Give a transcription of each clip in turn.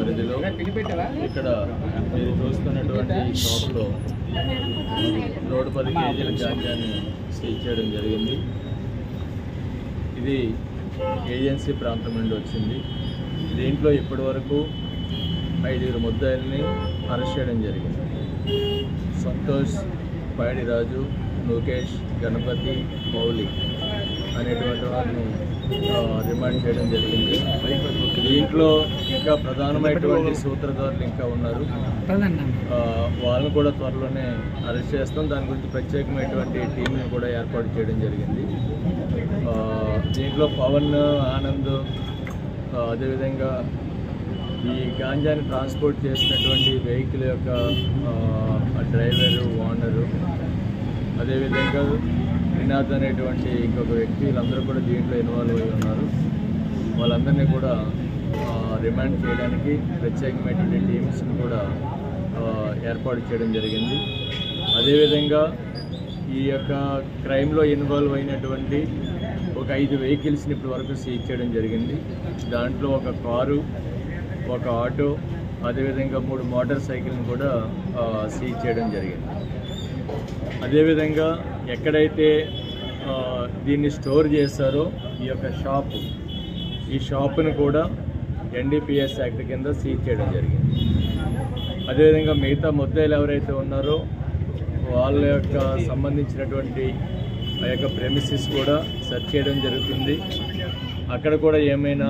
పరిధిలో ఇక్కడ మీరు చూస్తున్నటువంటి షాప్లో 110 కేజీల గాంజాని సీజ్ చేయడం జరిగింది. ఇది ఏజెన్సీ ప్రాంతం నుండి వచ్చింది. దీంట్లో ఇప్పటి వరకు 5 ముద్దాయిల్ని అరెస్ట్ చేయడం జరిగింది. సంతోష్, పైడిరాజు, లోకేష్, గణపతి, మౌలి అనేటువంటి వారిని రిమాండ్ చేయడం జరిగింది. దీంట్లో ఇంకా ప్రధానమైనటువంటి సూత్రధారులు ఇంకా ఉన్నారు. వాళ్ళని కూడా త్వరలోనే అరెస్ట్ చేస్తాం. దాని గురించి ప్రత్యేకమైనటువంటి టీంని కూడా ఏర్పాటు చేయడం జరిగింది. దీంట్లో పవన్, ఆనంద్, అదేవిధంగా ఈ గాంజాని ట్రాన్స్పోర్ట్ చేసినటువంటి వెహికల్ యొక్క డ్రైవరు, ఓనరు, అదేవిధంగా వినాథ్ అనేటువంటి ఇంకొక వ్యక్తి, వీళ్ళందరూ కూడా దీంట్లో ఇన్వాల్వ్ అయి ఉన్నారు. వాళ్ళందరినీ కూడా రిమాండ్ చేయడానికి ప్రత్యేకమైనటువంటి టీమ్స్ని కూడా ఏర్పాటు చేయడం జరిగింది. అదేవిధంగా ఈ యొక్క క్రైమ్లో ఇన్వాల్వ్ అయినటువంటి ఒక 5 వెహికల్స్ని ఇప్పటి వరకు సీజ్ చేయడం జరిగింది. దాంట్లో ఒక కారు, ఒక ఆటో, అదేవిధంగా 3 మోటార్ సైకిల్ని కూడా సీజ్ చేయడం జరిగింది. అదేవిధంగా ఎక్కడైతే దీన్ని స్టోర్ చేస్తారో ఈ యొక్క షాపు, ఈ షాపును కూడా ఎన్డీపీఎస్ యాక్ట్ కింద సీజ్ చేయడం జరిగింది. అదేవిధంగా మిగతా ముద్దాయిలు ఎవరైతే ఉన్నారో వాళ్ళ యొక్క సంబంధించినటువంటి ఆ యొక్క ప్రెమిసెస్ కూడా సెర్చ్ చేయడం జరుగుతుంది. అక్కడ కూడా ఏమైనా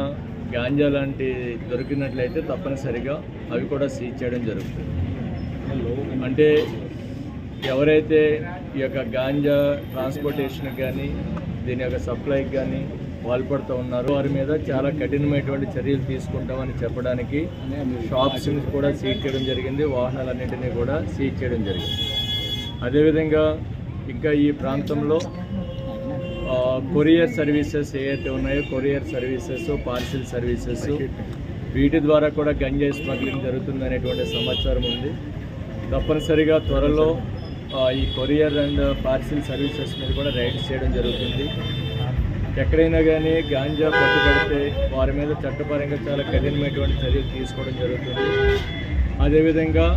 గాంజా లాంటి దొరికినట్లయితే తప్పనిసరిగా అవి కూడా సీజ్ చేయడం జరుగుతుంది. అంటే ఎవరైతే ఈ యొక్క గాంజా ట్రాన్స్పోర్టేషన్కి కానీ దీని యొక్క సప్లైకి కానీ పాల్పడుతూ ఉన్నారో వారి మీద చాలా కఠినమైనటువంటి చర్యలు తీసుకుంటామని చెప్పడానికి షాప్స్ని కూడా సీజ్ చేయడం జరిగింది. వాహనాలన్నింటినీ కూడా సీజ్ చేయడం జరిగింది. అదేవిధంగా ఇంకా ఈ ప్రాంతంలో కొరియర్ సర్వీసెస్ ఏవైతే ఉన్నాయో, కొరియర్ సర్వీసెస్, పార్సిల్ సర్వీసెస్, వీటి ద్వారా కూడా గంజాయి స్మగ్లింగ్ జరుగుతుందనేటువంటి సమాచారం ఉంది. తప్పనిసరిగా త్వరలో ఈ కొరియర్ అండ్ పార్సిల్ సర్వీసెస్ మీద కూడా రైడ్స్ చేయడం జరుగుతుంది. ఎక్కడైనా కానీ గాంజా పట్టుబడితే వారి మీద చట్టపరంగా చాలా కఠినమైనటువంటి చర్యలు తీసుకోవడం జరుగుతుంది. అదేవిధంగా